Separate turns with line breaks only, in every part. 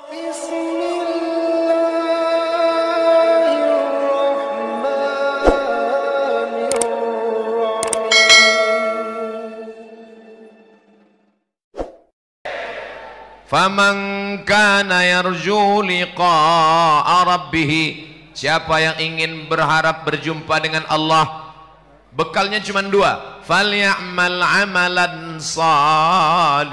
Faman kana yarju liqa'a rabbih, siapa yang ingin berharap berjumpa dengan Allah, bekalnya cuma dua, falyamal amalan salihah,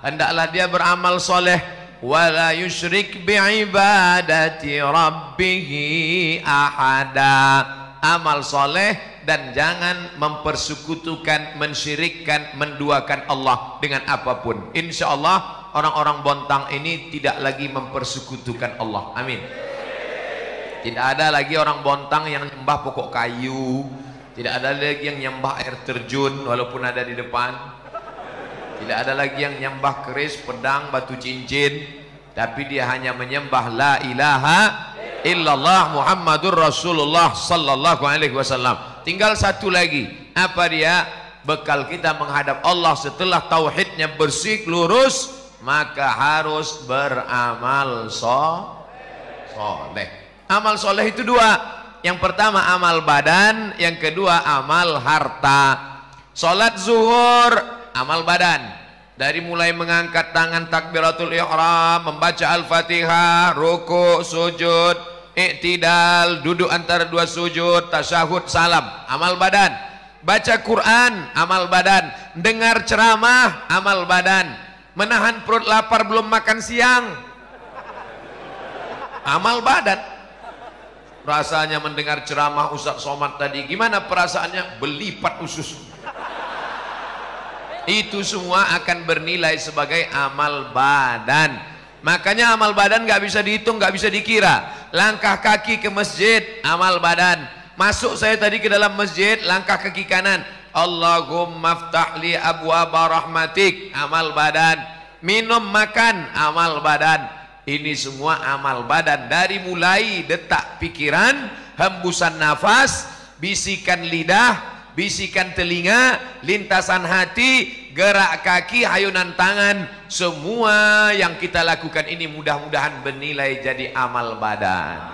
hendaklah dia beramal soleh, wala yusyrik biibadati rabbih ahada, amal soleh dan jangan mempersekutukan, mensyirikkan, menduakan Allah dengan apapun. Insya Allah orang-orang Bontang ini tidak lagi mempersekutukan Allah. Amin. Tidak ada lagi orang Bontang yang nyembah pokok kayu, tidak ada lagi yang nyembah air terjun walaupun ada di depan, tidak ada lagi yang nyembah keris, pedang, batu cincin, tapi dia hanya menyembah la ilaha illallah Muhammadur Rasulullah sallallahu alaihi wasallam. Tinggal satu lagi, apa dia? Bekal kita menghadap Allah setelah tauhidnya bersih lurus, maka harus beramal soleh. Amal soleh itu dua, yang pertama amal badan, yang kedua amal harta. Salat zuhur amal badan, dari mulai mengangkat tangan takbiratul ihram, membaca al-fatihah, ruku, sujud, i'tidal, duduk antara dua sujud, tasyahud, salam, amal badan. Baca Quran, amal badan. Dengar ceramah, amal badan. Menahan perut lapar belum makan siang, amal badan. Rasanya mendengar ceramah Ustaz Somad tadi, gimana perasaannya? Belipat usus. Itu semua akan bernilai sebagai amal badan. Makanya amal badan nggak bisa dihitung, nggak bisa dikira. Langkah kaki ke masjid, amal badan. Masuk saya tadi ke dalam masjid, langkah kaki kanan, Allahumma ftahli abwaba rahmatik, amal badan. Minum makan, amal badan. Ini semua amal badan, dari mulai detak pikiran, hembusan nafas, bisikan lidah, bisikan telinga, lintasan hati, gerak kaki, hayunan tangan, semua yang kita lakukan ini mudah-mudahan bernilai jadi amal badan.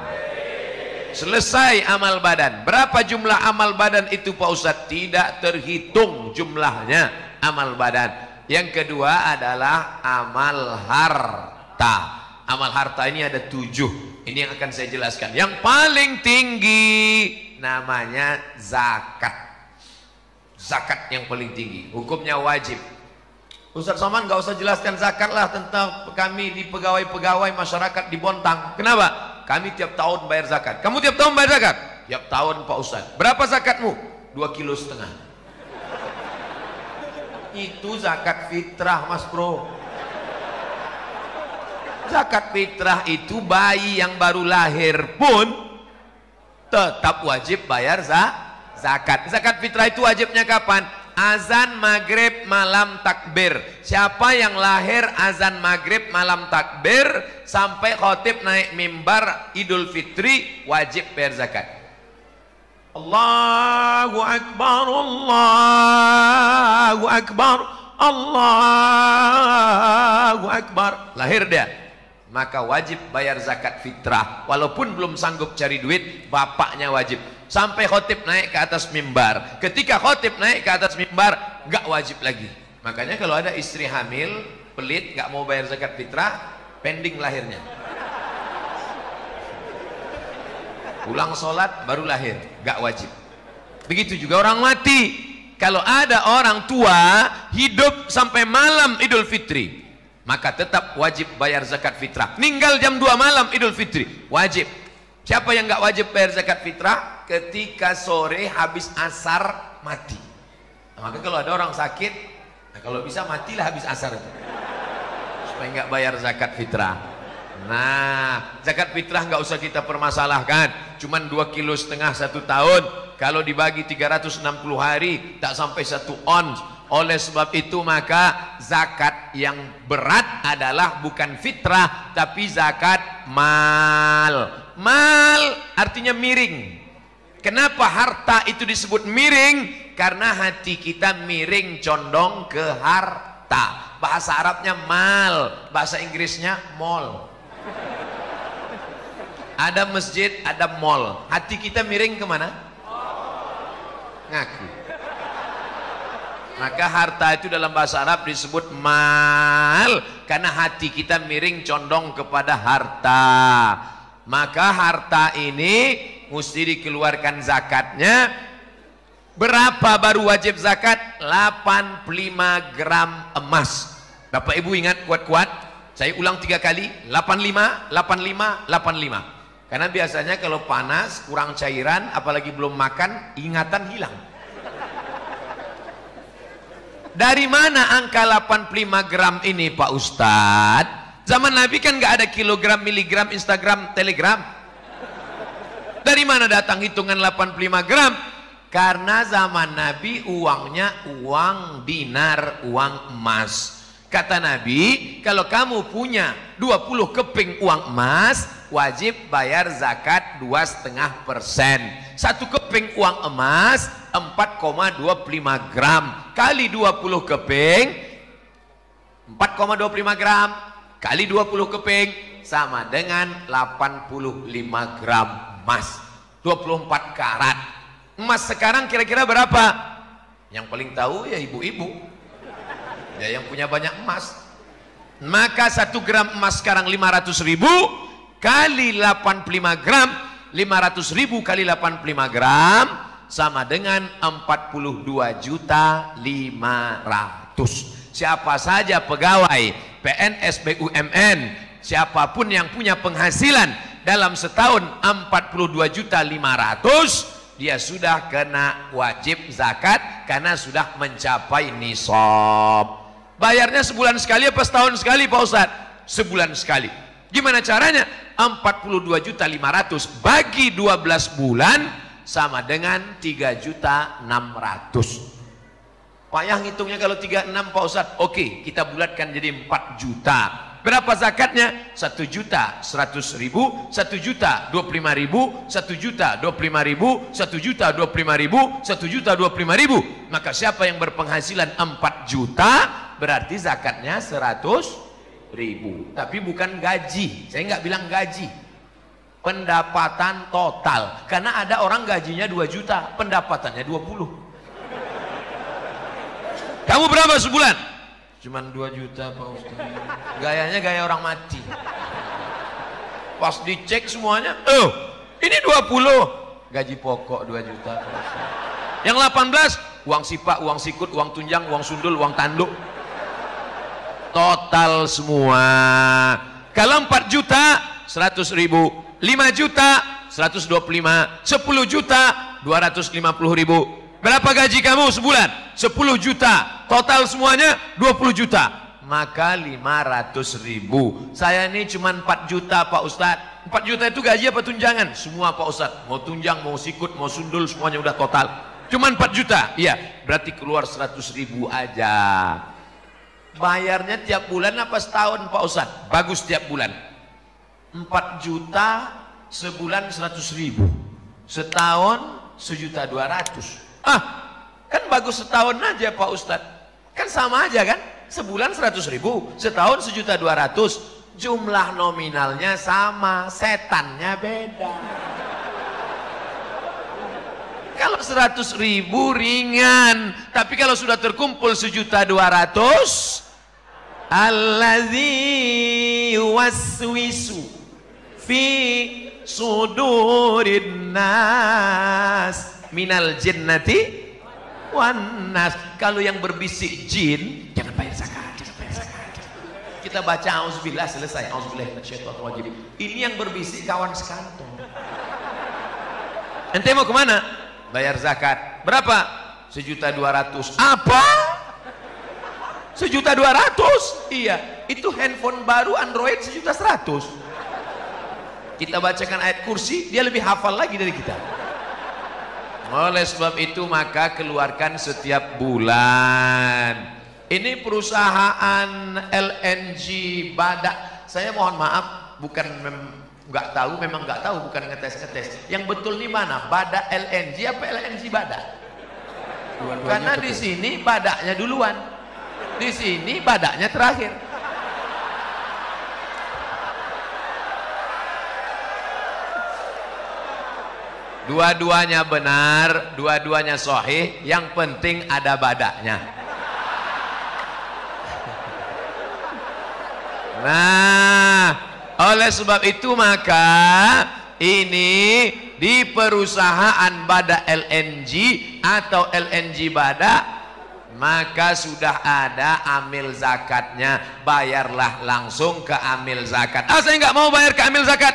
Selesai amal badan. Berapa jumlah amal badan itu Pak Ustadz? Tidak terhitung jumlahnya amal badan. Yang kedua adalah amal harta. Amal harta ini ada 7. Ini yang akan saya jelaskan. Yang paling tinggi namanya zakat. Zakat yang paling tinggi, hukumnya wajib. Ustaz Somad nggak usah jelaskan zakat lah tentang kami di pegawai-pegawai masyarakat di Bontang. Kenapa? Kami tiap tahun bayar zakat. Kamu tiap tahun bayar zakat? Tiap tahun Pak Ustaz. Berapa zakatmu? 2,5 kilo. Itu zakat fitrah Mas Bro. Zakat fitrah itu bayi yang baru lahir pun tetap wajib bayar zakat. Zakat fitrah itu wajibnya kapan? Azan maghrib malam takbir. Siapa yang lahir azan maghrib malam takbir sampai khotib naik mimbar Idul Fitri wajib bayar zakat. Allahu Akbar, Allahu Akbar, Allahu Akbar. Lahir dia, maka wajib bayar zakat fitrah. Walaupun belum sanggup cari duit, bapaknya wajib. Sampai khotib naik ke atas mimbar. Ketika khotib naik ke atas mimbar, gak wajib lagi. Makanya kalau ada istri hamil, pelit, gak mau bayar zakat fitrah, pending lahirnya. Pulang sholat, baru lahir, gak wajib. Begitu juga orang mati. Kalau ada orang tua hidup sampai malam Idul Fitri, maka tetap wajib bayar zakat fitrah. Ninggal jam 2 malam Idul Fitri, wajib. Siapa yang nggak wajib bayar zakat fitrah? Ketika sore habis asar mati. Nah, maka kalau ada orang sakit, nah kalau bisa matilah habis asar itu, supaya nggak bayar zakat fitrah. Nah, zakat fitrah nggak usah kita permasalahkan. Cuman 2,5 kilo 1 tahun. Kalau dibagi 360 hari, tak sampai 1 ons. Oleh sebab itu maka zakat yang berat adalah bukan fitrah, tapi zakat mal. Mal artinya miring. Kenapa harta itu disebut miring? Karena hati kita miring condong ke harta. harta. Bahasa Arabnya mal, bahasa Inggrisnya mall. Ada masjid, ada mall. Hati kita miring kemana? Ngaku. Maka harta itu dalam bahasa Arab disebut mal, karena hati kita miring condong kepada harta. Maka harta ini mesti dikeluarkan zakatnya. Berapa baru wajib zakat? 85 gram emas. Bapak Ibu ingat kuat-kuat? Saya ulang 3 kali. 85, 85, 85. Karena biasanya kalau panas, kurang cairan, apalagi belum makan, ingatan hilang. Dari mana angka 85 gram ini Pak Ustadz? Zaman Nabi kan nggak ada kilogram, miligram, Instagram, telegram. Dari mana datang hitungan 85 gram? Karena zaman Nabi uangnya uang dinar, uang emas. Kata Nabi, kalau kamu punya 20 keping uang emas, wajib bayar zakat 2,5%. 1 keping uang emas 4,25 gram kali 20 keping 4,25 gram kali 20 keping sama dengan 85 gram emas. 24 karat. Emas sekarang kira-kira berapa? Yang paling tahu ya ibu-ibu. Ya yang punya banyak emas. Maka 1 gram emas sekarang 500.000 kali 85 gram, 500.000 kali 85 gram sama dengan 42.500.000. Siapa saja pegawai PNS, BUMN, siapapun yang punya penghasilan dalam setahun 42.500.000, dia sudah kena wajib zakat karena sudah mencapai nisab. Bayarnya sebulan sekali apa setahun sekali Pak Ustadz? Sebulan sekali. Gimana caranya? 42.500.000 bagi 12 bulan sama dengan 3.600.000. Payah ngitungnya kalau 36 Pak Ustadz. Oke, kita bulatkan jadi 4 juta. Berapa zakatnya? 1.100.000, 1.025.000, 1.025.000, 1.025.000, 1.025.000, 1.025.000. Maka siapa yang berpenghasilan 4 juta berarti zakatnya 100.000. Tapi bukan gaji. Saya nggak bilang gaji. Pendapatan total. Karena ada orang gajinya 2 juta, pendapatannya 20. Kamu berapa sebulan? Cuman 2 juta Pak Ustaz. Gayanya gaya orang mati. Pas dicek semuanya, oh ini 20. Gaji pokok 2 juta Pak Ustaz. Yang 18, uang sipak, uang sikut, uang tunjang, uang sundul, uang tanduk. Total semua. Kalau 4 juta 100.000, 5 juta 125, 10 juta 250.000. Berapa gaji kamu sebulan? 10 juta. Total semuanya 20 juta. Maka 500.000. Saya ini cuma 4 juta Pak Ustadz. 4 juta itu gaji apa tunjangan? Semua Pak Ustadz. Mau tunjang, mau sikut, mau sundul, semuanya udah total. Cuma 4 juta. Iya, berarti keluar 100.000 aja. Bayarnya tiap bulan apa setahun Pak Ustadz? Bagus tiap bulan. 4 juta sebulan 100.000. Setahun 1.200.000. Kan bagus setahun aja Pak Ustadz. Kan sama aja kan? Sebulan 100.000, setahun 1.200.000. Jumlah nominalnya sama, setannya beda. Kalau 100.000 ringan, tapi kalau sudah terkumpul 1.200.000, allazi yuwaswisu fi sudurin nas minal jinnati wan nas. Kalau yang berbisik jin, jangan bayar zakat, jangan bayar zakat. Kita baca auzubillah selesai. Auzubillah minasyaitonir. Ini yang berbisik kawan sekantong. Ente mau kemana? Bayar zakat. Berapa? 1.200.000. Apa? 1.200.000? Iya. Itu handphone baru Android 1.100.000. Kita bacakan ayat kursi, dia lebih hafal lagi dari kita. Oleh sebab itu maka keluarkan setiap bulan. Ini perusahaan LNG Badak. Saya mohon maaf, bukan nggak tahu, memang nggak tahu, bukan ngetes-ngetes. Yang betul di mana? Badak LNG apa LNG Badak? Karena di sini badaknya duluan. Di sini badaknya terakhir. Dua-duanya benar, dua-duanya sahih, yang penting ada badaknya. Nah, oleh sebab itu maka ini di perusahaan badak LNG atau LNG badak, maka sudah ada amil zakatnya. Bayarlah langsung ke amil zakat. Saya nggak mau bayar ke amil zakat,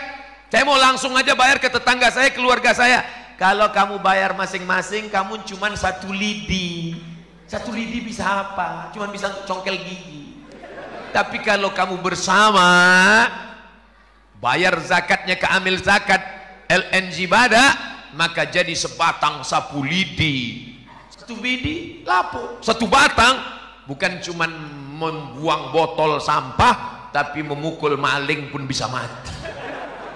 saya mau langsung aja bayar ke tetangga saya, keluarga saya. Kalau kamu bayar masing-masing, kamu cuman 1 lidi. 1 lidi bisa apa? Cuman bisa congkel gigi. Tapi kalau kamu bersama, bayar zakatnya ke amil zakat LNG badak, maka jadi sebatang sapu lidi. 1 lidi lapo. 1 batang, bukan cuman membuang botol sampah, tapi memukul maling pun bisa mati.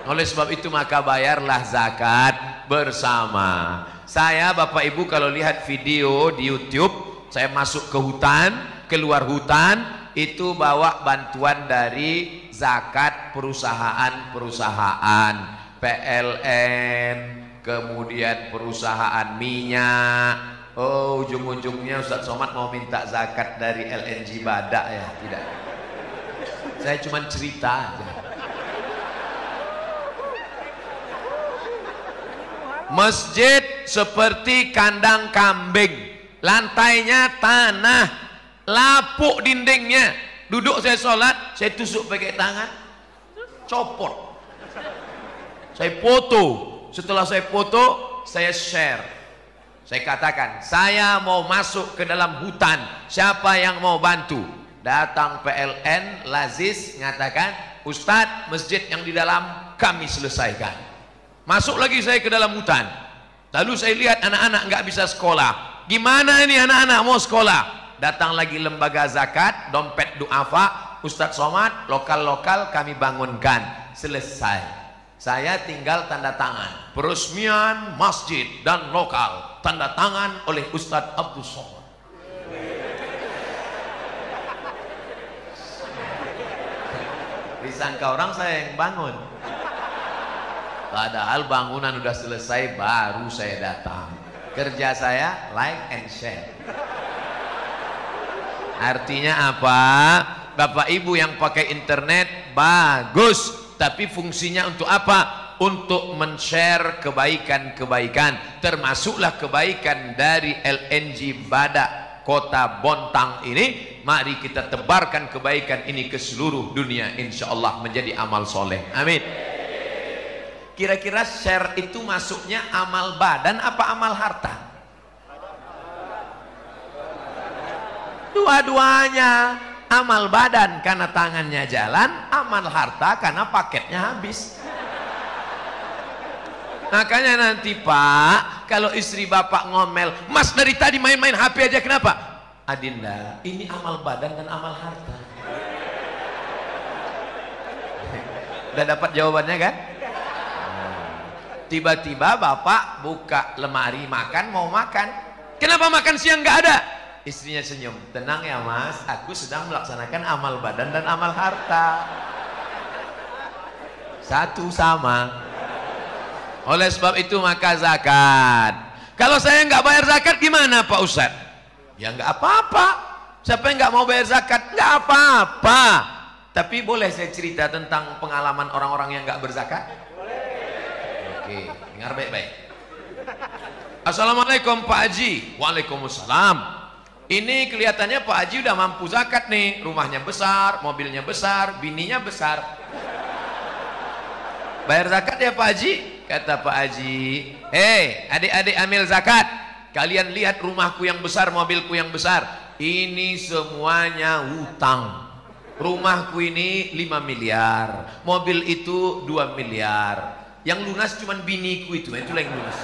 Oleh sebab itu maka bayarlah zakat bersama. Saya Bapak Ibu kalau lihat video di YouTube, saya masuk ke hutan, keluar hutan, itu bawa bantuan dari zakat perusahaan-perusahaan, PLN, kemudian perusahaan minyak. Oh, ujung-ujungnya Ustaz Somad mau minta zakat dari LNG badak ya? Tidak. Saya cuma cerita aja. Masjid seperti kandang kambing, lantainya tanah, lapuk dindingnya. Duduk saya sholat, saya tusuk pakai tangan, copot. Saya foto, setelah saya foto, saya share. Saya katakan, saya mau masuk ke dalam hutan, siapa yang mau bantu? Datang PLN, Lazis, ngatakan, Ustadz, masjid yang di dalam kami selesaikan. Masuk lagi saya ke dalam hutan, lalu saya lihat anak-anak nggak bisa sekolah. Gimana ini anak-anak mau sekolah? Datang lagi lembaga zakat, dompet duafa, Ustadz Somad, lokal-lokal kami bangunkan. Selesai. Saya tinggal tanda tangan peresmian masjid dan lokal, tanda tangan oleh Ustadz Abdul Somad. Disangka orang saya yang bangun, padahal bangunan udah selesai baru saya datang. Kerja saya like and share. Artinya apa? Bapak Ibu yang pakai internet bagus, tapi fungsinya untuk apa? Untuk men-share kebaikan-kebaikan, termasuklah kebaikan dari LNG badak Kota Bontang ini. Mari kita tebarkan kebaikan ini ke seluruh dunia, insya Allah menjadi amal soleh. Amin. Kira-kira share itu masuknya amal badan apa amal harta? Dua-duanya. Amal badan karena tangannya jalan, amal harta karena paketnya habis. Makanya nanti Pak, kalau istri Bapak ngomel, Mas dari tadi main-main HP aja, kenapa? Adinda, ini amal badan dan amal harta. Udah dapat jawabannya kan? Tiba-tiba Bapak buka lemari makan, mau makan. Kenapa makan siang nggak ada? Istrinya senyum, tenang ya Mas, aku sedang melaksanakan amal badan dan amal harta. Satu sama. Oleh sebab itu maka zakat. Kalau saya nggak bayar zakat gimana Pak Ustadz? Ya nggak apa-apa. Siapa yang nggak mau bayar zakat? Nggak apa-apa. Tapi boleh saya cerita tentang pengalaman orang-orang yang nggak berzakat? Oke, dengar baik-baik. Assalamualaikum Pak Haji. Waalaikumsalam. Ini kelihatannya Pak Haji udah mampu zakat nih, rumahnya besar, mobilnya besar, bininya besar. Bayar zakat ya Pak Haji? Kata Pak Haji, hei adik-adik amil zakat, kalian lihat rumahku yang besar, mobilku yang besar, ini semuanya hutang. Rumahku ini 5 miliar, mobil itu 2 miliar, yang lunas cuman biniku itulah yang lunas.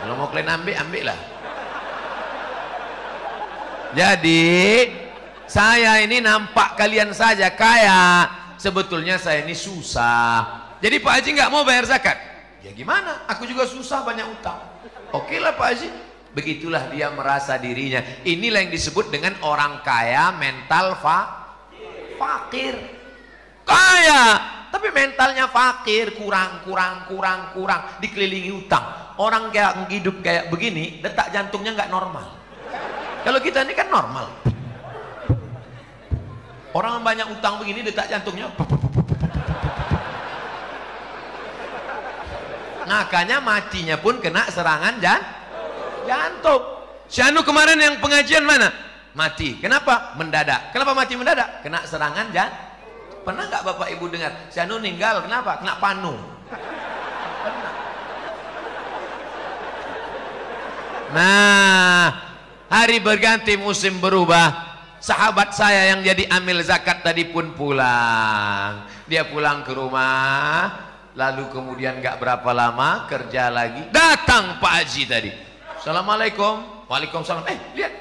Kalau mau kalian ambil lah. Jadi saya ini nampak kalian saja kaya, sebetulnya saya ini susah. Jadi Pak Haji nggak mau bayar zakat. Ya gimana? Aku juga susah, banyak utang. Oke lah Pak Haji, Begitulah dia merasa dirinya. Inilah yang disebut dengan orang kaya mental fakir. Kaya tapi mentalnya fakir, kurang, dikelilingi utang. Orang kayak hidup kayak begini, detak jantungnya nggak normal. Kalau kita ini kan normal. Orang banyak utang begini, detak jantungnya. Makanya matinya pun kena serangan jantung. Syanu kemarin yang pengajian mana? Mati. Kenapa? Mendadak. Kenapa mati mendadak? Kena serangan jantung. Pernah nggak Bapak Ibu dengar? Syanu meninggal. Kenapa? Kena panu. Nah, hari berganti musim berubah. Sahabat saya yang jadi amil zakat tadi pun pulang. Dia pulang ke rumah, lalu kemudian nggak berapa lama kerja lagi. Datang Pak Haji tadi. Assalamualaikum. Waalaikumsalam. Lihat,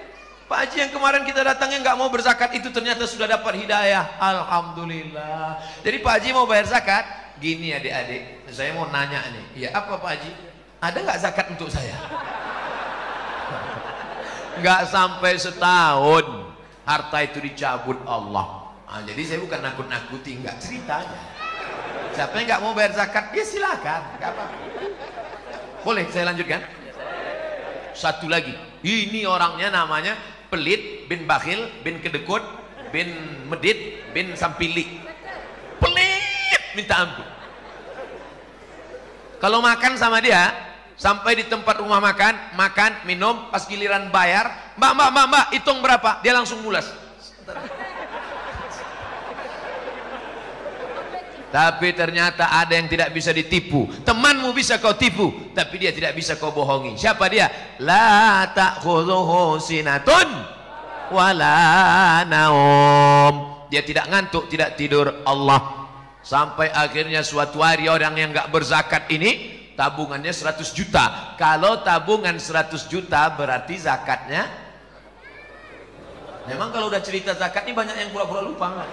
Pak Haji yang kemarin kita datangnya nggak mau berzakat itu ternyata sudah dapat hidayah. Alhamdulillah. Jadi Pak Haji mau bayar zakat. Gini adik-adik, saya mau nanya nih. Ya apa Pak Haji? Ada nggak zakat untuk saya? Nggak sampai setahun harta itu dicabut Allah. Jadi saya bukan nakut-nakuti, nggak ceritanya. Siapa yang nggak mau bayar zakat, ya silakan, nggak apa-apa. Boleh saya lanjutkan? Satu lagi, ini orangnya namanya pelit bin bakhil bin kedekut bin medit bin sampili. Pelit minta ampun. Kalau makan sama dia, sampai di tempat rumah makan, minum, pas giliran bayar, mbak, hitung berapa? Dia langsung mulas. Tapi ternyata ada yang tidak bisa ditipu. Temanmu bisa kau tipu, tapi dia tidak bisa kau bohongi. Siapa dia? La ta'khudhuhu sinatun wala naum. Dia tidak ngantuk, tidak tidur. Allah. Sampai akhirnya suatu hari orang yang nggak berzakat ini tabungannya 100 juta. Kalau tabungan 100 juta berarti zakatnya. Memang kalau udah cerita zakat ini banyak yang pura-pura lupa.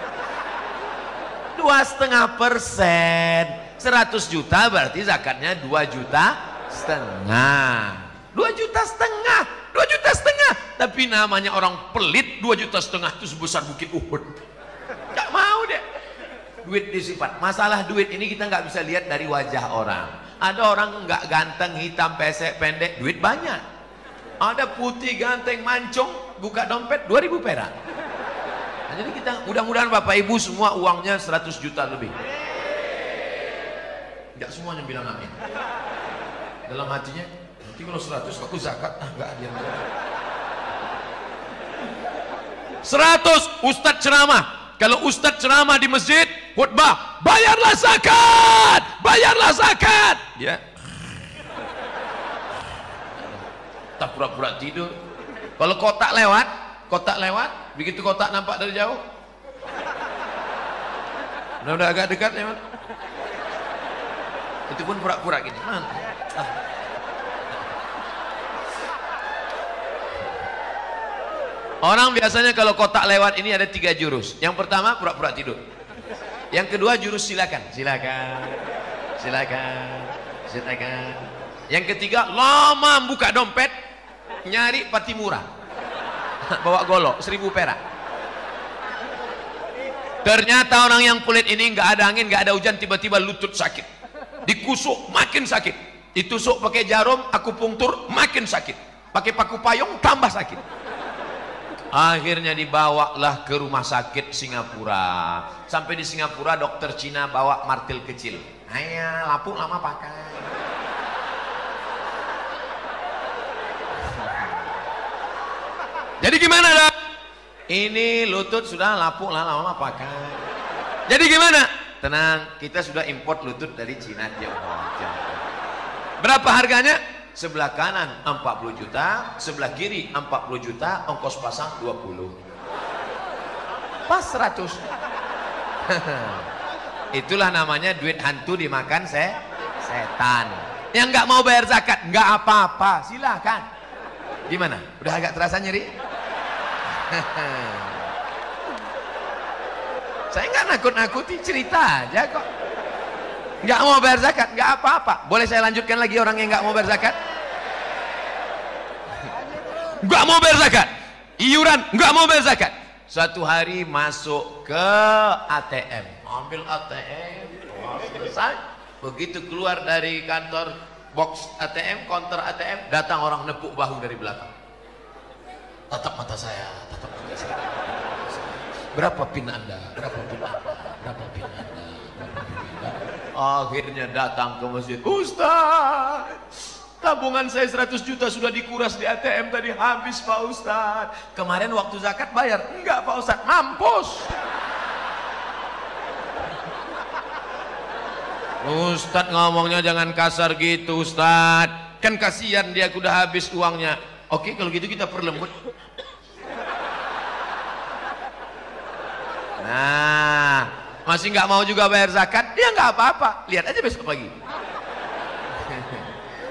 2,5%. 100 juta berarti zakatnya 2,5 juta. 2,5 juta. Tapi namanya orang pelit, 2,5 juta itu sebesar bukit Uhud. Gak mau deh. Duit disifat. Masalah duit ini kita nggak bisa lihat dari wajah orang. Ada orang nggak ganteng, hitam, pesek, pendek, duit banyak. Ada putih, ganteng, mancung, buka dompet 2.000 perak. Nah, jadi kita mudah-mudahan Bapak Ibu semua uangnya 100 juta lebih. Nggak semuanya bilang amin. Dalam hatinya, nanti kalau 100 aku zakat, nggak ada yang 100 Ustadz ceramah. Kalau Ustadz ceramah di masjid, khutbah, bayarlah zakat. Ya. Tak pura-pura tidur. Kalau kotak lewat, begitu kotak nampak dari jauh. Udah agak dekat ya, itu pun pura-pura gini. Orang biasanya kalau kotak lewat ini ada 3 jurus. Yang pertama pura-pura tidur. Yang kedua jurus silakan. Yang ketiga lama buka dompet, nyari pati murah. Bawa golok 1.000 perak. Ternyata orang yang kulit ini nggak ada angin, nggak ada hujan, tiba-tiba lutut sakit. Dikusuk makin sakit. Ditusuk pakai jarum, akupunktur makin sakit. Pakai paku payung tambah sakit. Akhirnya dibawalah ke rumah sakit Singapura. Sampai di Singapura dokter Cina bawa martil kecil. Ayah, lapuk lama pakai. Jadi gimana dok? Ini lutut sudah lapuk lama pakai. Jadi gimana? Tenang, kita sudah import lutut dari Cina. Berapa harganya? Sebelah kanan 40 juta, sebelah kiri 40 juta, ongkos pasang 20. Pas 100. Itulah namanya duit hantu dimakan setan. Yang nggak mau bayar zakat, nggak apa-apa, silakan. Gimana? Udah agak terasa nyeri? Saya nggak nakut-nakuti, cerita aja kok. Nggak mau bayar zakat, nggak apa-apa. Boleh saya lanjutkan lagi orang yang nggak mau bayar zakat? nggak mau bayar zakat. Iuran nggak mau bayar zakat. Suatu hari masuk ke ATM, ambil ATM, selesai. Begitu keluar dari kantor box ATM, counter ATM, datang orang nepuk bahu dari belakang. Tatap mata saya, tatap mata saya. Berapa pin Anda? Berapa pin Anda? Berapa pin Anda? Berapa pin Anda? Akhirnya datang ke masjid. Ustaz, tabungan saya 100 juta sudah dikuras di ATM tadi, habis Pak Ustaz. Kemarin waktu zakat bayar? Enggak Pak Ustaz, mampus. Ustaz ngomongnya jangan kasar gitu Ustaz, kan kasihan dia udah habis uangnya. Oke kalau gitu kita perlembut. Nah masih nggak mau juga bayar zakat, dia nggak apa-apa, lihat aja besok pagi.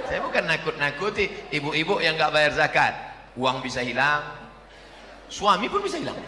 Saya bukan nakut-nakuti ibu-ibu yang nggak bayar zakat. Uang bisa hilang, suami pun bisa hilang.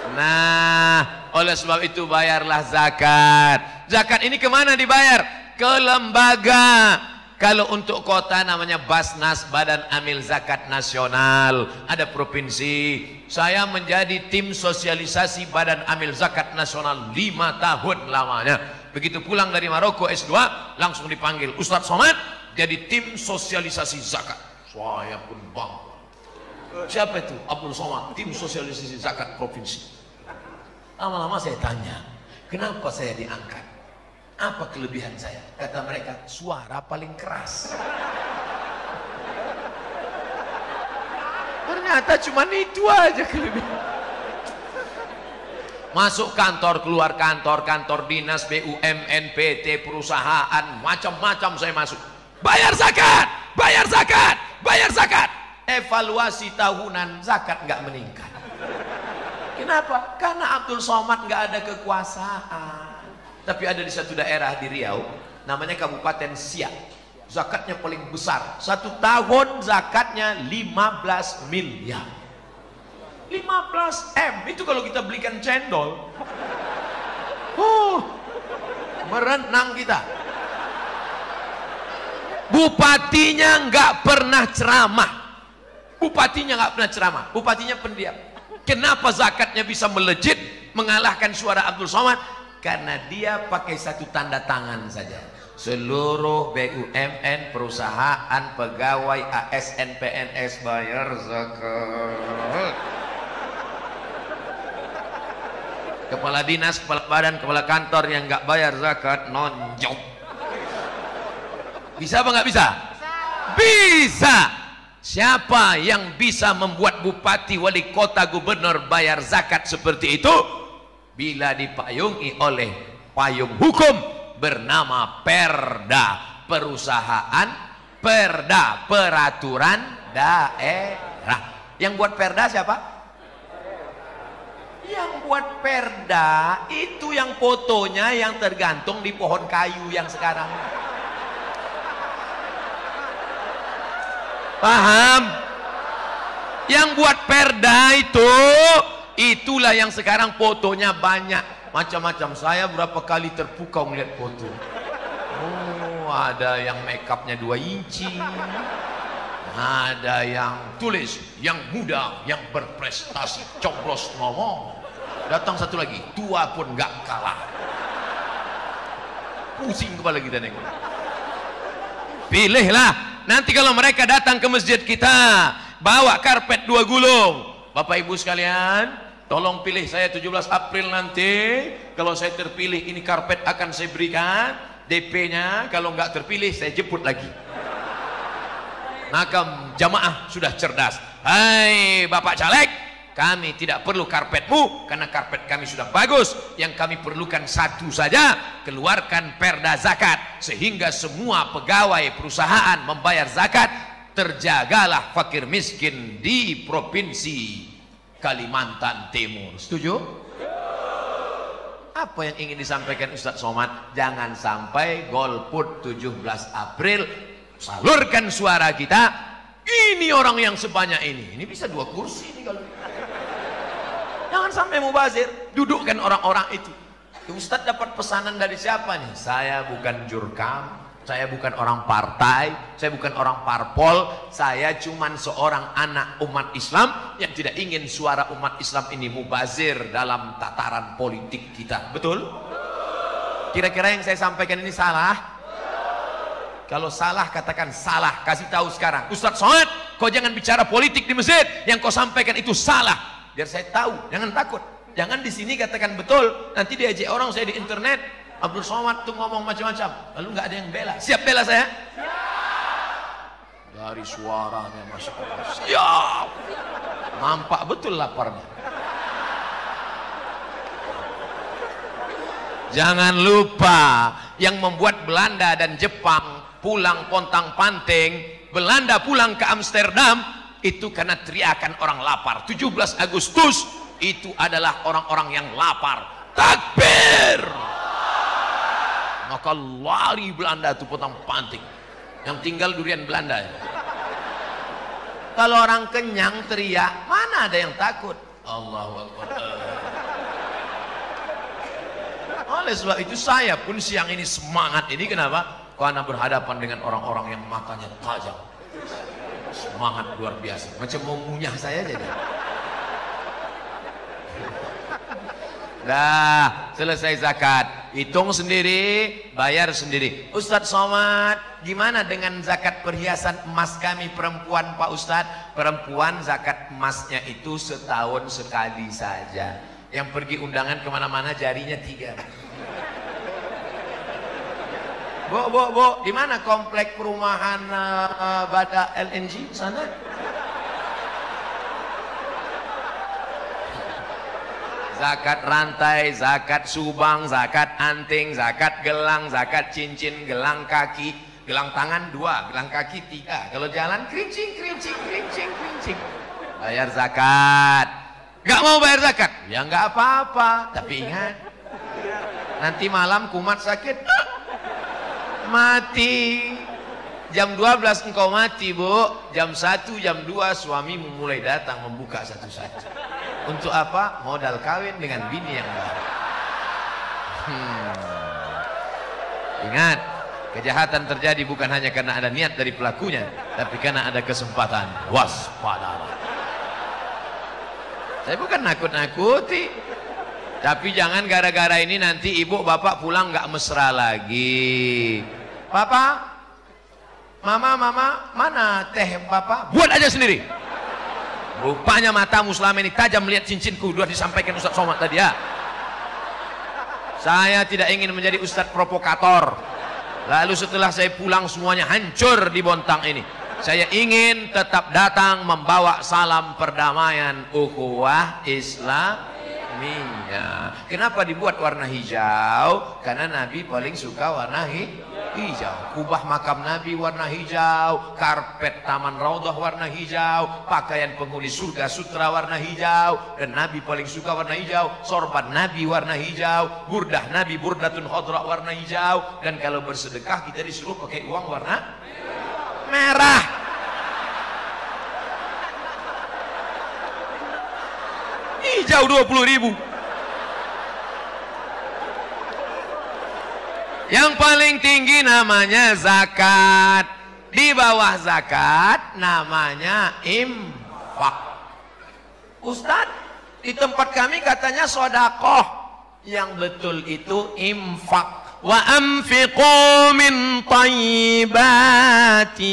Nah, oleh sebab itu bayarlah zakat. Zakat ini kemana dibayar? Ke lembaga. Kalau untuk kota namanya Basnas, Badan Amil Zakat Nasional. Ada provinsi. Saya menjadi tim sosialisasi Badan Amil Zakat Nasional 5 tahun lamanya. Begitu pulang dari Maroko S2, langsung dipanggil Ustadz Somad jadi tim sosialisasi zakat. Saya pun bangga. Siapa itu? Abdul Somad, tim sosialisasi zakat provinsi. Lama-lama saya tanya, kenapa saya diangkat? Apa kelebihan saya? Kata mereka, suara paling keras. Ternyata cuma itu aja kelebihan. Masuk kantor, keluar kantor, kantor dinas, BUMN, PT, perusahaan, macam-macam saya masuk. Bayar zakat, bayar zakat, bayar zakat. Evaluasi tahunan zakat nggak meningkat. Kenapa? Karena Abdul Somad nggak ada kekuasaan. Tapi ada di satu daerah di Riau, namanya Kabupaten Siak. Zakatnya paling besar. 1 tahun zakatnya 15 miliar. 15 M. Itu kalau kita belikan cendol. Merenang kita. Bupatinya nggak pernah ceramah. Bupatinya nggak pernah ceramah. Bupatinya pendiam. Kenapa zakatnya bisa melejit mengalahkan suara Abdul Somad? Karena dia pakai satu tanda tangan saja. Seluruh BUMN, perusahaan, pegawai, ASN, PNS bayar zakat. Kepala dinas, kepala badan, kepala kantor yang nggak bayar zakat nonjok. Bisa apa nggak bisa? Bisa. Siapa yang bisa membuat bupati, wali kota, gubernur bayar zakat seperti itu? Bila dipayungi oleh payung hukum bernama Perda, perusahaan Perda, peraturan daerah. Yang buat Perda siapa? Yang buat Perda itu yang fotonya yang tergantung di pohon kayu yang sekarang. Paham? Yang buat Perda itu, itulah yang sekarang fotonya banyak macam-macam. Saya berapa kali terpukau melihat foto. Ada yang make upnya 2 inci, ada yang tulis yang muda, yang berprestasi, coblos ngomong. Datang satu lagi, tua pun gak kalah. Pusing kepala kita nengok. Pilihlah. Nanti kalau mereka datang ke masjid kita, bawa karpet 2 gulung. Bapak ibu sekalian, tolong pilih saya 17 April nanti. Kalau saya terpilih, ini karpet akan saya berikan DP-nya. Kalau nggak terpilih, saya jemput lagi. Maka jamaah sudah cerdas. Hai Bapak Caleg, kami tidak perlu karpetmu karena karpet kami sudah bagus. Yang kami perlukan satu saja, keluarkan Perda zakat sehingga semua pegawai perusahaan membayar zakat. Terjagalah fakir miskin di provinsi Kalimantan Timur. Setuju? Apa yang ingin disampaikan Ustadz Somad? Jangan sampai golput 17 April, salurkan suara kita. Ini orang yang sebanyak ini bisa 2 kursi ini kalau. Jangan sampai mubazir, dudukkan orang-orang itu. Ustadz dapat pesanan dari siapa nih? Saya bukan jurkam, Saya bukan orang partai, saya bukan orang parpol, saya cuman seorang anak umat Islam yang tidak ingin suara umat Islam ini mubazir dalam tataran politik kita. Betul? Kira-kira yang saya sampaikan ini salah? Kalau salah katakan salah, kasih tahu sekarang. Ustadz Somad, kau jangan bicara politik di masjid, yang kau sampaikan itu salah. Biar saya tahu, jangan takut. Jangan di sini katakan betul, nanti diajak orang saya di internet. Abdul Somad tuh ngomong macam-macam, lalu nggak ada yang bela. Siap bela saya? Siap. Dari suaranya masuk. Siap. Nampak betul laparnya. Jangan lupa, yang membuat Belanda dan Jepang pulang pontang-panting, Belanda pulang ke Amsterdam itu karena teriakan orang lapar. 17 Agustus itu adalah orang-orang yang lapar. Takbir! Maka lari Belanda itu pontang-panting. Yang tinggal durian Belanda. Kalau orang kenyang teriak, mana ada yang takut? Allahu Akbar. Oleh sebab itu saya pun siang ini semangat ini, kenapa? Karena berhadapan dengan orang-orang yang matanya tajam. Semangat luar biasa. Macam mau ngunyah saya jadi. Dah, selesai zakat, hitung sendiri, bayar sendiri. Ustadz Somad, gimana dengan zakat perhiasan emas kami perempuan Pak Ustadz? Perempuan zakat emasnya itu setahun sekali saja. Yang pergi undangan kemana-mana jarinya 3. Bu, di mana komplek perumahan Bada LNG sana? Zakat rantai, zakat subang, zakat anting, zakat gelang, zakat cincin, gelang kaki, gelang tangan 2, gelang kaki 3. Kalau jalan kerincing. Bayar zakat. Gak mau bayar zakat? Ya gak apa-apa. Tapi ingat, nanti malam kumat sakit, mati. Jam 12 engkau mati, Bu. Jam 1, jam 2 suamimu mulai datang membuka satu-satu. Untuk apa? Modal kawin dengan bini yang baru. Ingat, kejahatan terjadi bukan hanya karena ada niat dari pelakunya, tapi karena ada kesempatan. Waspadalah. Saya bukan nakut-nakuti, tapi jangan gara-gara ini nanti ibu bapak pulang nggak mesra lagi. Papa, mama, mana teh papa? Buat aja sendiri. Rupanya matamu selama ini tajam melihat cincinku. Sudah disampaikan Ustadz Somad tadi ya. Saya tidak ingin menjadi Ustadz provokator, lalu setelah saya pulang semuanya hancur di Bontang ini. Saya ingin tetap datang membawa salam perdamaian ukhuwah Islamiyah. Kenapa dibuat warna hijau? Karena Nabi paling suka warna hijau. Kubah makam Nabi warna hijau, karpet taman Raudhah warna hijau, pakaian penghuni surga sutra warna hijau, dan Nabi paling suka warna hijau. Sorban Nabi warna hijau, burdah Nabi burdatun khadra warna hijau, dan kalau bersedekah kita disuruh pakai uang warna merah. Hijau 20.000. Yang paling tinggi namanya zakat. Di bawah zakat namanya infak. Ustadz, di tempat kami katanya sodakoh. Yang betul itu infak. Wa anfiqu min thayyibati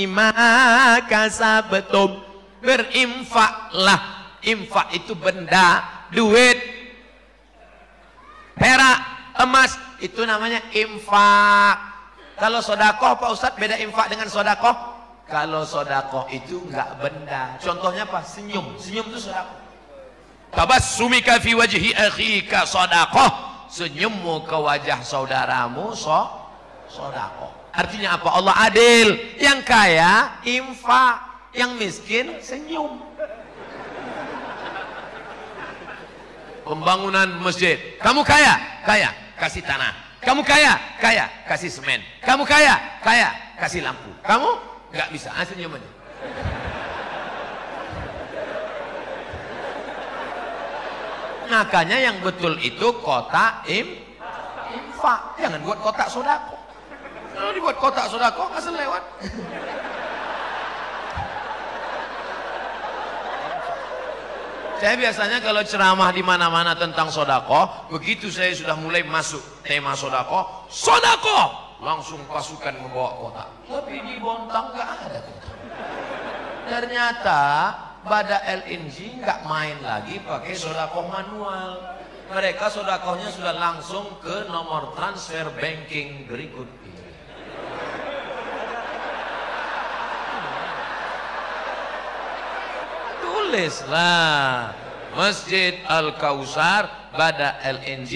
ma kasabtum. Berinfaklah. Infak itu benda, duit, perak, emas, itu namanya infak. Kalau sodakoh Pak Ustadz, beda infak dengan sodakoh. Kalau sodakoh itu enggak benda. Contohnya apa? Senyum. Senyum itu sodakoh. Tabassumika fi wajhi akhika sodakoh. Senyummu ke wajah saudaramu sodakoh. Artinya apa? Allah adil. Yang kaya infak, yang miskin senyum. Pembangunan masjid, kamu kaya, kasih tanah. Kamu kaya, kasih semen. Kamu kaya, kasih lampu. Kamu nggak bisa, senyum aja. Makanya yang betul itu kotak infak. Jangan buat kotak sodako. Kalau dibuat kotak sodako nggak selewat. Saya biasanya kalau ceramah di mana-mana tentang sodako, begitu saya sudah mulai masuk tema sodako, langsung pasukan membawa kotak. Tapi di Bontang nggak ada kotak. Ternyata Bada LNG nggak main lagi pakai sodako manual. Mereka sodakohnya sudah langsung ke nomor transfer banking berikut ini. Tulislah Masjid Al-Kausar Bada LNG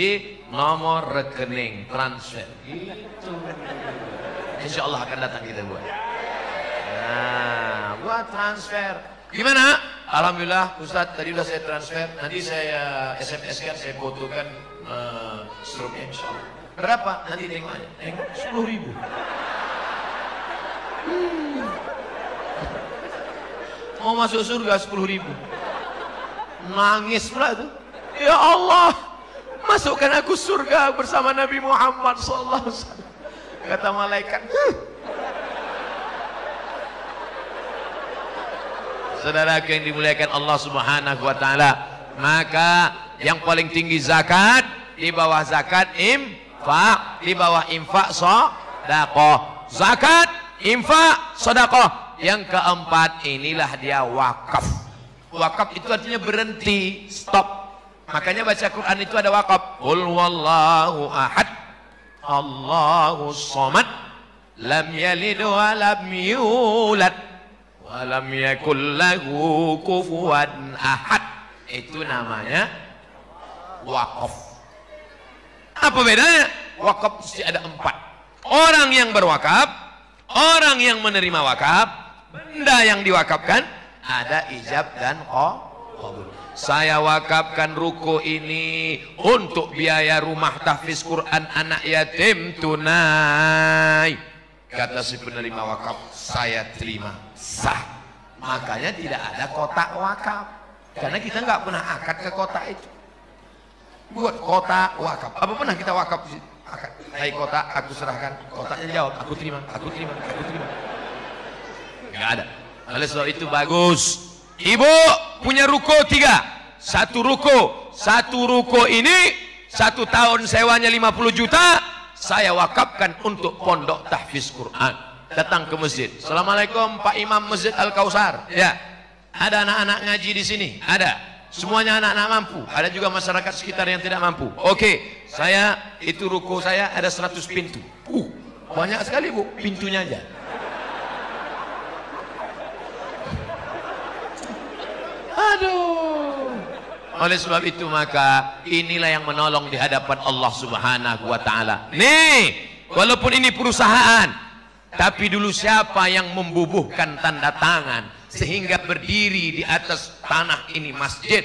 nomor rekening transfer gitu. Insya Allah akan datang kita buat. Nah, buat transfer gimana? Alhamdulillah Ustadz tadi udah saya transfer, nanti saya SMS kan, saya fotokan struknya insya Allah. Berapa? Nanti tengok aja, tengok 10.000. Mau masuk surga 10.000. Nangis pula tuh. Ya Allah, masukkan aku surga bersama Nabi Muhammad sallallahu alaihi wasallam. Kata malaikat. Saudara yang dimuliakan Allah Subhanahu wa taala, maka yang paling tinggi zakat, di bawah zakat infak, di bawah infak sedekah. Zakat, infak, sedekah. Yang keempat inilah dia wakaf. Wakaf itu artinya berhenti, stop. Makanya baca Quran itu ada wakaf. Qul wallahu ahad, Allahus samad, lam yalid wa lam yulad, wa lam yakul lahu kufuwan ahad. Itu namanya wakaf. Apa bedanya? Wakaf mesti ada 4. Orang yang berwakaf, orang yang menerima wakaf, benda yang diwakafkan, ada ijab dan qabul. Saya wakafkan ruko ini untuk biaya rumah tahfiz Quran anak yatim tunai. Kata si penerima wakaf, saya terima, sah. Makanya tidak ada kotak wakaf, karena kita nggak pernah akad ke kotak itu. Buat kotak wakaf, apa pernah kita wakaf? Akad. Hai kotak, aku serahkan. Kotaknya jawab, aku terima, aku terima, aku terima. Nggak ada. Oleh sebab itu bagus. Ibu punya ruko 3. Satu ruko ini 1 tahun sewanya 50 juta. Saya wakafkan untuk pondok tahfiz Quran. Datang ke masjid. Assalamualaikum Pak Imam Masjid Al-Kausar. Ya. Ada anak-anak ngaji di sini? Ada. Semuanya anak-anak mampu. Ada juga masyarakat sekitar yang tidak mampu. Oke. Saya itu ruko saya ada 100 pintu. Banyak sekali Bu, pintunya aja. Aduh. Oleh sebab itu maka inilah yang menolong di hadapan Allah Subhanahu wa taala. Nih, walaupun ini perusahaan, tapi dulu siapa yang membubuhkan tanda tangan sehingga berdiri di atas tanah ini masjid,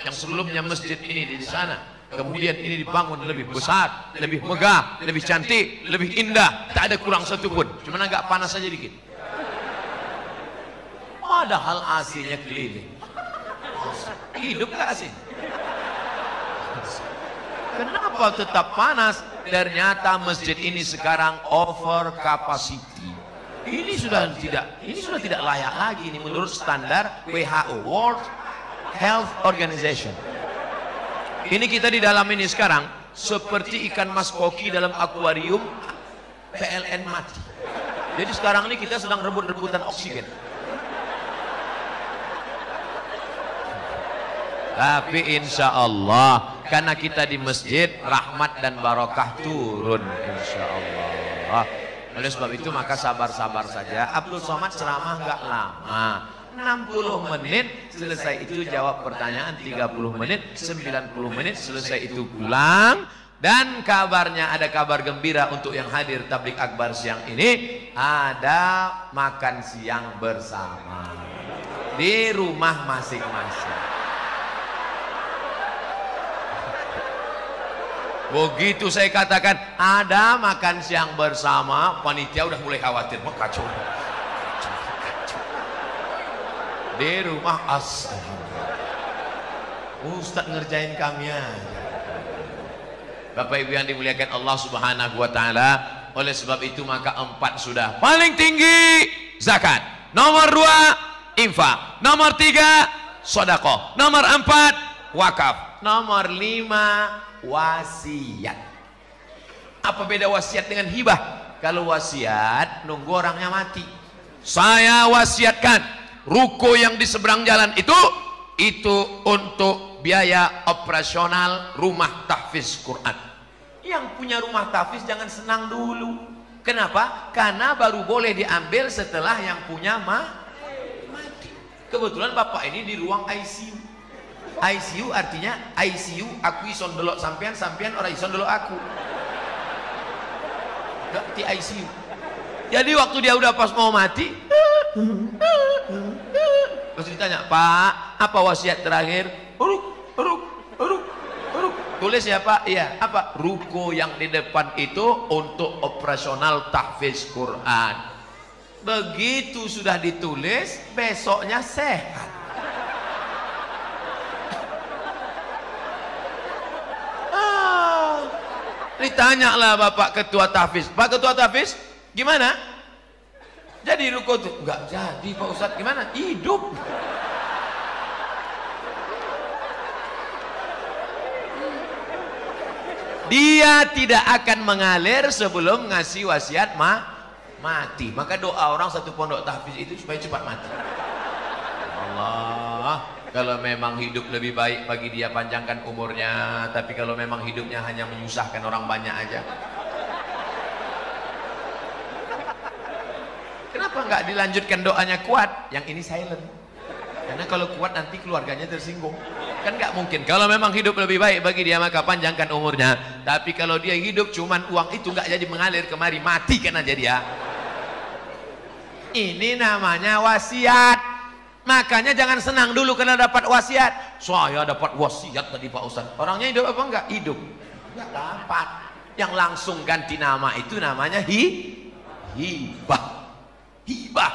yang sebelumnya masjid ini di sana, kemudian ini dibangun lebih besar, lebih megah, lebih cantik, lebih indah, tak ada kurang satu pun, cuma agak panas saja dikit. Padahal AC-nya keliling. Hidup gak asin? Kenapa tetap panas? Ternyata masjid ini sekarang over capacity. Ini sudah tidak layak lagi ini menurut standar WHO, World Health Organization. Ini kita di dalam ini sekarang seperti ikan mas koki dalam akuarium PLN mati. Jadi sekarang ini kita sedang rebut-rebutan oksigen. Tapi insya Allah karena kita di masjid, rahmat dan barokah turun insya Allah. Oleh sebab itu maka sabar-sabar saja. Abdul Somad ceramah nggak lama, 60 menit selesai itu jawab pertanyaan, 30 menit, 90 menit selesai itu pulang. Dan kabarnya ada kabar gembira untuk yang hadir tablik akbar siang ini, ada makan siang bersama di rumah masing-masing. Begitu saya katakan ada makan siang bersama, panitia udah mulai khawatir, mau kacau. Di rumah Ustadz ngerjain kami aja. Bapak Ibu yang dimuliakan Allah Subhanahu wa taala, Oleh sebab itu maka 4 sudah paling tinggi zakat, nomor 2 infak, nomor 3 sedekah, nomor 4 wakaf, nomor 5 wasiat. Apa beda wasiat dengan hibah? Kalau wasiat nunggu orangnya mati. Saya wasiatkan ruko yang di seberang jalan itu untuk biaya operasional rumah tahfiz Quran. Yang punya rumah tahfiz jangan senang dulu. Kenapa? Karena baru boleh diambil setelah yang punya mati. Kebetulan bapak ini di ruang ICU. ICU artinya ICU aku ison delok sampean, sampean orang ison delok aku. Di ICU. Jadi waktu dia udah pas mau mati, pas ditanya, Pak, apa wasiat terakhir? Uruk. Tulis ya Pak? Iya. Apa? Ruko yang di depan itu untuk operasional tahfiz Quran. Begitu sudah ditulis, besoknya sehat. Ditanyalah Bapak Ketua Tahfiz, Pak Ketua Tahfiz, gimana? Jadi ruko itu? Enggak jadi Pak Ustadz, gimana? Hidup. Dia tidak akan mengalir sebelum ngasih wasiat mati. Maka doa orang satu pondok tahfiz itu supaya cepat mati. Allah, kalau memang hidup lebih baik bagi dia panjangkan umurnya. Tapi kalau memang hidupnya hanya menyusahkan orang banyak aja, kenapa nggak dilanjutkan doanya kuat? Yang ini silent. Karena kalau kuat nanti keluarganya tersinggung. Kan nggak mungkin. Kalau memang hidup lebih baik bagi dia maka panjangkan umurnya. Tapi kalau dia hidup cuman uang itu nggak jadi mengalir kemari, mati kan aja dia. Ini namanya wasiat. Makanya jangan senang dulu karena dapat wasiat. Saya dapat wasiat tadi Pak Ustaz. Orangnya hidup apa enggak? Hidup. Enggak dapat. Yang langsung ganti nama itu namanya hibah. Hibah.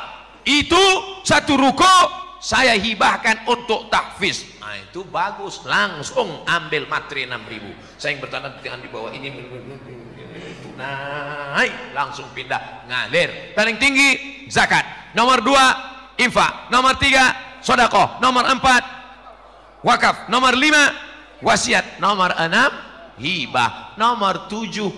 Itu satu ruko saya hibahkan untuk tahfiz. Nah itu bagus, langsung ambil materi 6.000. Saya yang bertanda tangan di bawah ini naik, langsung pindah ngalir. Paling tinggi zakat, nomor 2 infak, nomor 3 sedekah, nomor 4 wakaf, nomor 5 wasiat, nomor 6 hibah, nomor 7